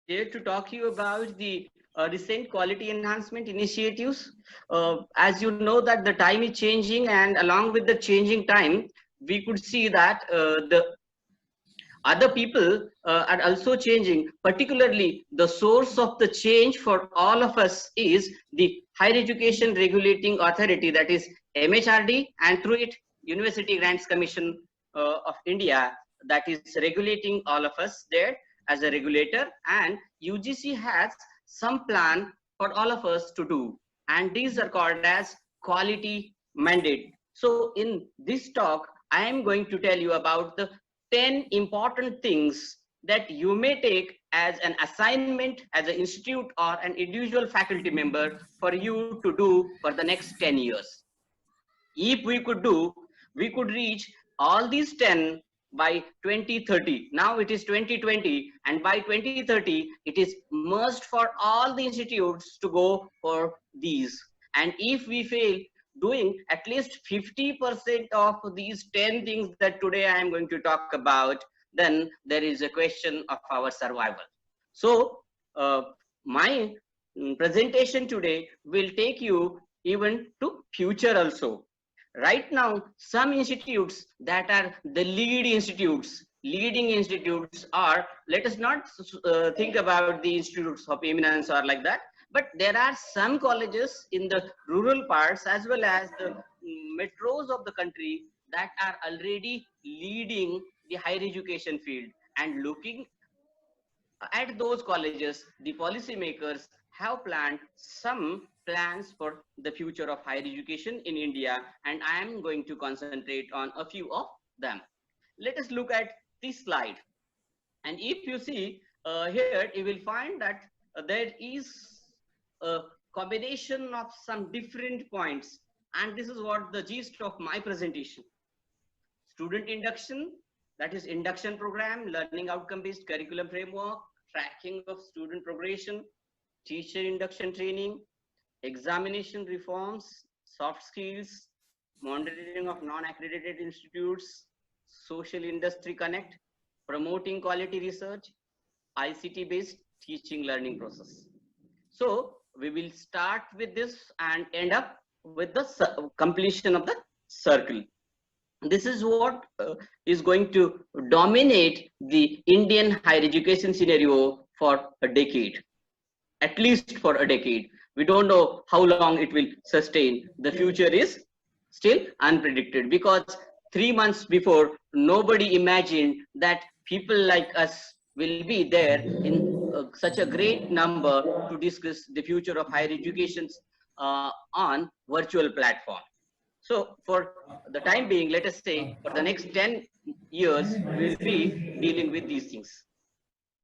here to talk to you about the recent quality enhancement initiatives. As you know that the time is changing, and along with the changing time, we could see that the other people are also changing. Particularly, the source of the change for all of us is the Higher Education Regulating Authority, that is MHRD, and through it, University Grants Commission of India, that is regulating all of us there as a regulator. And UGC has some plan for all of us to do, and these are called as quality mandate. So in this talk, I am going to tell you about the 10 important things that you may take as an assignment as an institute or an individual faculty member for you to do for the next 10 years. If we could do, we could reach all these 10 by 2030. Now it is 2020, and by 2030 it is must for all the institutes to go for these. And if we fail doing at least 50% of these 10 things that today I am going to talk about, then there is a question of our survival. So my presentation today will take you even to future also. Right now, some institutes that are the leading institutes are, let us not think about the institutes of eminence or like that, but there are some colleges in the rural parts as well as the metros of the country that are already leading the higher education field. And looking at those colleges, the policymakers have planned some plans for the future of higher education in India, and I am going to concentrate on a few of them. Let us look at this slide. And if you see here, you will find that there is a combination of some different points, and this is what the gist of my presentation. Student induction, that is induction program, learning outcome based curriculum framework, tracking of student progression, teacher induction training, examination reforms, soft skills, monitoring of non-accredited institutes, social industry connect, promoting quality research, ICT based teaching learning process. So we will start with this and end up with the completion of the circle. This is what is going to dominate the Indian higher education scenario for a decade, at least for a decade. We don't know how long it will sustain. The future is still unpredicted, because 3 months before, nobody imagined that people like us will be there in such a great number to discuss the future of higher education on virtual platform. So for the time being, let us say for the next 10 years, we'll be dealing with these things.